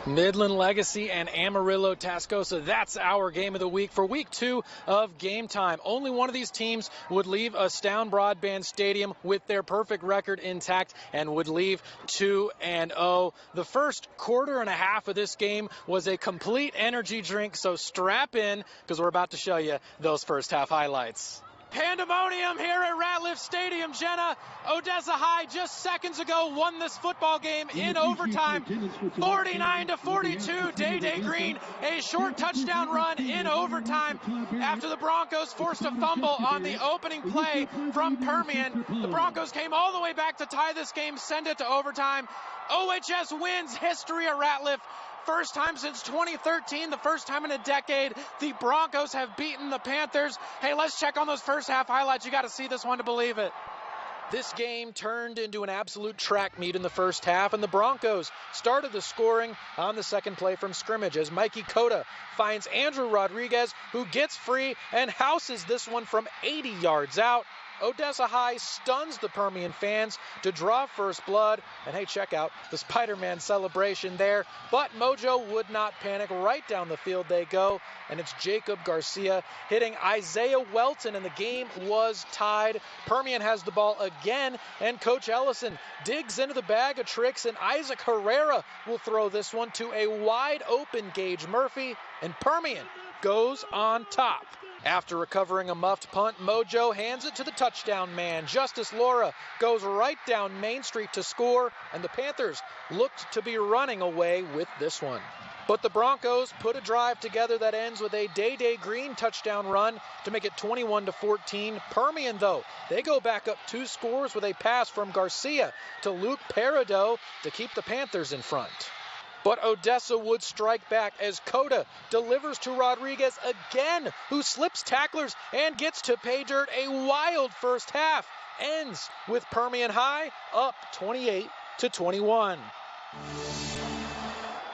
Midland Legacy and Amarillo Tascosa. That's our game of the week for week 2 of Game Time. Only one of these teams would leave a Stown Broadband Stadium with their perfect record intact and would leave 2-0. The first quarter and a half of this game was a complete energy drink, so strap in because we're about to show you those first half highlights. Pandemonium here at Ratliff Stadium, Jenna. Odessa High just seconds ago won this football game in overtime, 49-42. Day Green, a short touchdown run in overtime after the Broncos forced a fumble on the opening play from Permian. The Broncos came all the way back to tie this game, send it to overtime. OHS wins, history at Ratliff. First time since 2013, the first time in a decade, the Broncos have beaten the Panthers. Hey, let's check on those first half highlights. You got to see this one to believe it. This game turned into an absolute track meet in the first half, and the Broncos started the scoring on the second play from scrimmage as Mikey Cota finds Andrew Rodriguez, who gets free and houses this one from 80 yards out. Odessa High stuns the Permian fans to draw first blood. And hey, check out the Spider-Man celebration there. But Mojo would not panic. Right down the field they go. And it's Jacob Garcia hitting Isaiah Welton, and the game was tied. Permian has the ball again, and Coach Ellison digs into the bag of tricks, and Isaac Herrera will throw this one to a wide open Gage Murphy, and Permian goes on top. After recovering a muffed punt, Mojo hands it to the touchdown man. Justice Laura goes right down Main Street to score, and the Panthers looked to be running away with this one. But the Broncos put a drive together that ends with a Day Green touchdown run to make it 21-14. Permian, though, they go back up 2 scores with a pass from Garcia to Luke Peridot to keep the Panthers in front. But Odessa would strike back as Cota delivers to Rodriguez again, who slips tacklers and gets to pay dirt. A wild first half ends with Permian High up 28-21.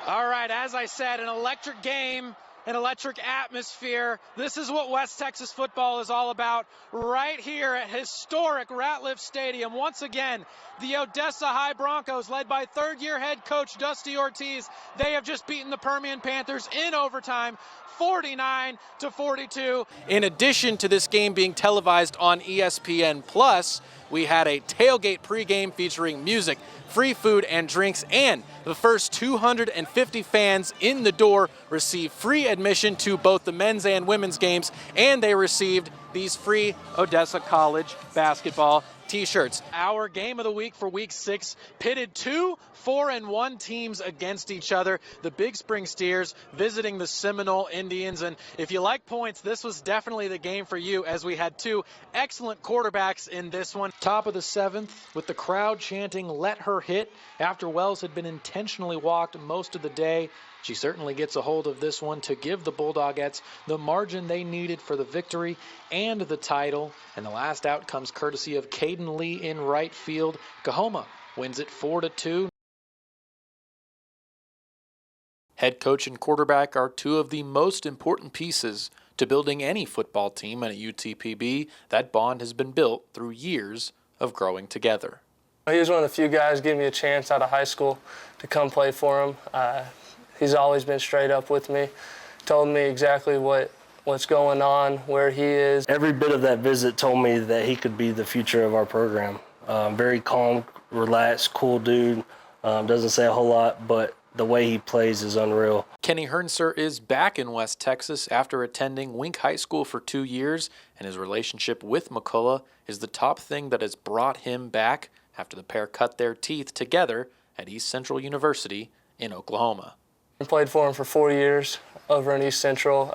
All right, as I said, an electric game, an electric atmosphere. This is what West Texas football is all about right here at historic Ratliff Stadium. Once again, the Odessa High Broncos, led by third-year head coach Dusty Ortiz, they have just beaten the Permian Panthers in overtime, 49-42. In addition to this game being televised on ESPN+, we had a tailgate pregame featuring music, free food and drinks, and the first 250 fans in the door received free admission to both the men's and women's games, and they received these free Odessa College basketball t-shirts. Our game of the week for week 6 pitted 2 4-1 teams against each other. The Big Spring Steers visiting the Seminole Indians. And if you like points, this was definitely the game for you, as we had 2 excellent quarterbacks in this one. Top of the 7th with the crowd chanting "Let her hit" after Wells had been intentionally walked most of the day. She certainly gets a hold of this one to give the Bulldogettes the margin they needed for the victory and the title. And the last out comes courtesy of Caden Lee in right field. Coahoma wins it 4-2. Head coach and quarterback are 2 of the most important pieces to building any football team, and at UTPB, that bond has been built through years of growing together. He was one of the few guys giving me a chance out of high school to come play for him. He's always been straight up with me, told me exactly what's going on, where he is. Every bit of that visit told me that he could be the future of our program. Very calm, relaxed, cool dude. Doesn't say a whole lot, but the way he plays is unreal. Kenny Hernser is back in West Texas after attending Wink High School for 2 years, and his relationship with McCullough is the top thing that has brought him back after the pair cut their teeth together at East Central University in Oklahoma. I played for him for 4 years over in East Central.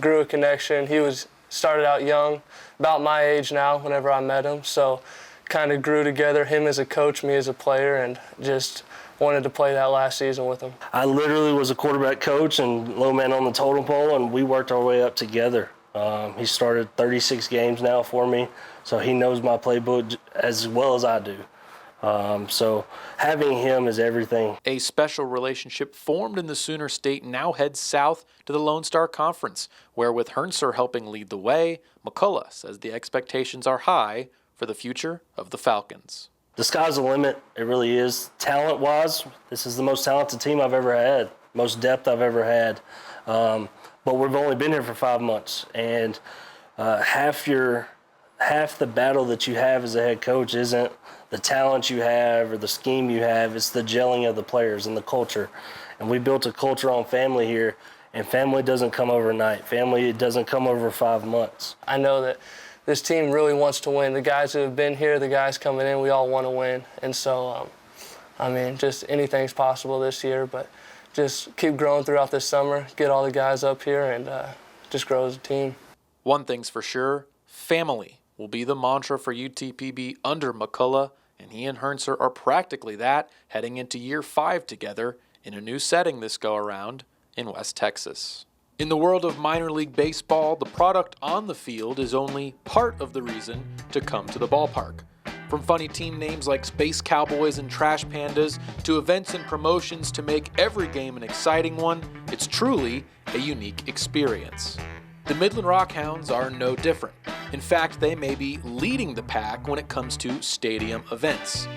Grew a connection. He started out young, about my age now whenever I met him, so kind of grew together, him as a coach, me as a player, and just wanted to play that last season with him. I literally was a quarterback coach and low man on the totem pole, and we worked our way up together. He started 36 games now for me, so he knows my playbook as well as I do. So having him is everything. A special relationship formed in the Sooner State now heads south to the Lone Star Conference, where with Hernser helping lead the way, McCullough says the expectations are high for the future of the Falcons. The sky's the limit. It really is. Talent-wise, this is the most talented team I've ever had. most depth I've ever had. But we've only been here for 5 months, and half the battle that you have as a head coach isn't the talent you have or the scheme you have, it's the gelling of the players and the culture. And we built a culture on family here, and family doesn't come overnight. Family doesn't come over 5 months. I know that this team really wants to win. The guys who have been here, the guys coming in, we all want to win. And so, I mean, just anything's possible this year, but just keep growing throughout this summer, get all the guys up here, and just grow as a team. One thing's for sure, family will be the mantra for UTPB under McCullough, and he and Hernser are practically that, heading into year 5 together in a new setting this go-around in West Texas. In the world of minor league baseball, the product on the field is only part of the reason to come to the ballpark. From funny team names like Space Cowboys and Trash Pandas to events and promotions to make every game an exciting one, it's truly a unique experience. The Midland Rockhounds are no different. In fact, they may be leading the pack when it comes to stadium events.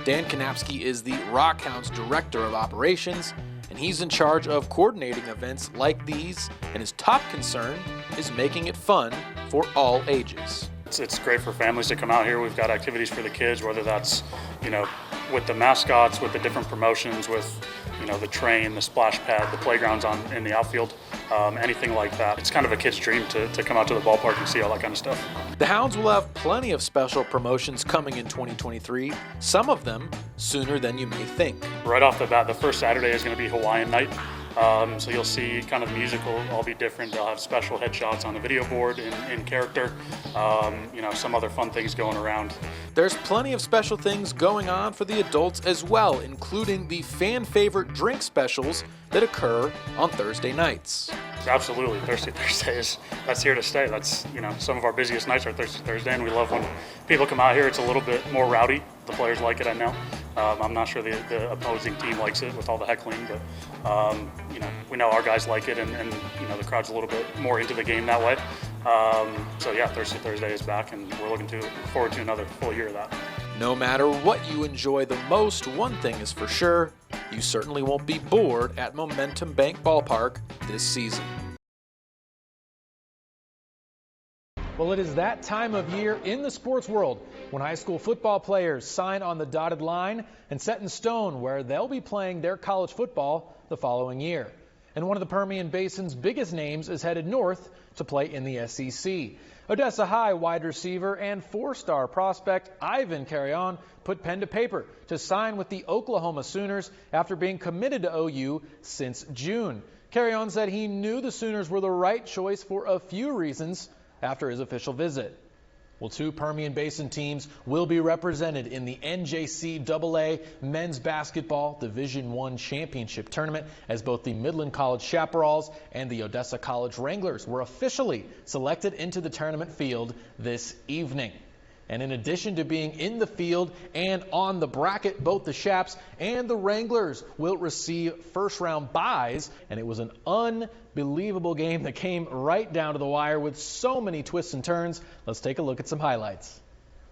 Dan Kanapski is the Rockhounds Director of Operations, and he's in charge of coordinating events like these, and his top concern is making it fun for all ages. It's great for families to come out here. We've got activities for the kids, whether that's, with the mascots, with the different promotions, with, the train, the splash pad, the playgrounds in the outfield, anything like that. It's kind of a kid's dream to come out to the ballpark and see all that kind of stuff. The Hounds will have plenty of special promotions coming in 2023, some of them sooner than you may think. Right off the bat, the first Saturday is going to be Hawaiian night. So you'll see kind of the music will all be different. They'll have special headshots on the video board in character, some other fun things going around. There's plenty of special things going on for the adults as well, including the fan favorite drink specials that occur on Thursday nights. Absolutely, Thirsty Thursday that's here to stay. That's, some of our busiest nights are Thirsty Thursday, and we love when people come out here. It's a little bit more rowdy. The players like it, I know. I'm not sure the opposing team likes it with all the heckling, but we know our guys like it, and the crowd's a little bit more into the game that way. So yeah, Thirsty Thursday is back, and we're looking forward to another full year of that. No matter what you enjoy the most, one thing is for sure, you certainly won't be bored at Momentum Bank Ballpark this season. Well, it is that time of year in the sports world when high school football players sign on the dotted line and set in stone where they'll be playing their college football the following year. And one of the Permian Basin's biggest names is headed north to play in the SEC. Odessa High wide receiver and 4-star prospect Ivan Carrion put pen to paper to sign with the Oklahoma Sooners after being committed to OU since June. Carrion said he knew the Sooners were the right choice for a few reasons after his official visit. Well, 2 Permian Basin teams will be represented in the NJCAA Men's Basketball Division I Championship Tournament as both the Midland College Chaparrals and the Odessa College Wranglers were officially selected into the tournament field this evening. And in addition to being in the field and on the bracket, both the Chaps and the Wranglers will receive first-round byes. And it was an unbelievable game that came right down to the wire with so many twists and turns. Let's take a look at some highlights.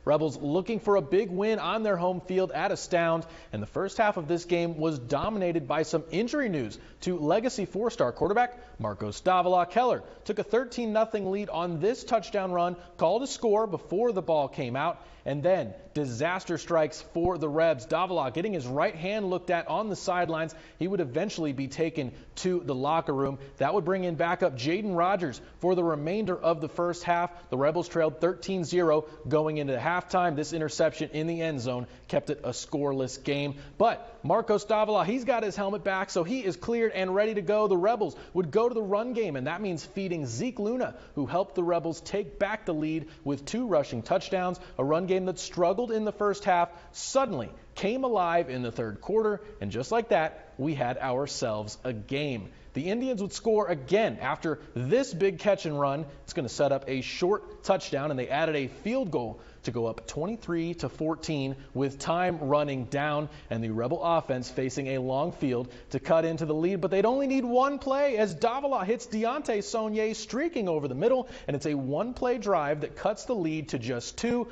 Rebels looking for a big win on their home field at Astound, and the first half of this game was dominated by some injury news to legacy 4-star quarterback Marcos Davila. Keller took a 13-0 lead on this touchdown run, called a score before the ball came out, and then disaster strikes for the Rebs. Davila getting his right hand looked at on the sidelines. He would eventually be taken to the locker room. That would bring in backup Jaden Rogers for the remainder of the first half. The Rebels trailed 13-0 going into halftime. This interception in the end zone kept it a scoreless game. But Marcos Davila, he's got his helmet back, so he is cleared and ready to go. The Rebels would go to the run game, and that means feeding Zeke Luna, who helped the Rebels take back the lead with 2 rushing touchdowns. A run game that struggled in the first half suddenly came alive in the third quarter, and just like that, we had ourselves a game. The Indians would score again after this big catch and run. It's going to set up a short touchdown, and they added a field goal to go up 23-14 with time running down, and the Rebel offense facing a long field to cut into the lead. But they'd only need one play as Davila hits Deontay Saunier streaking over the middle, and it's a one-play drive that cuts the lead to just 2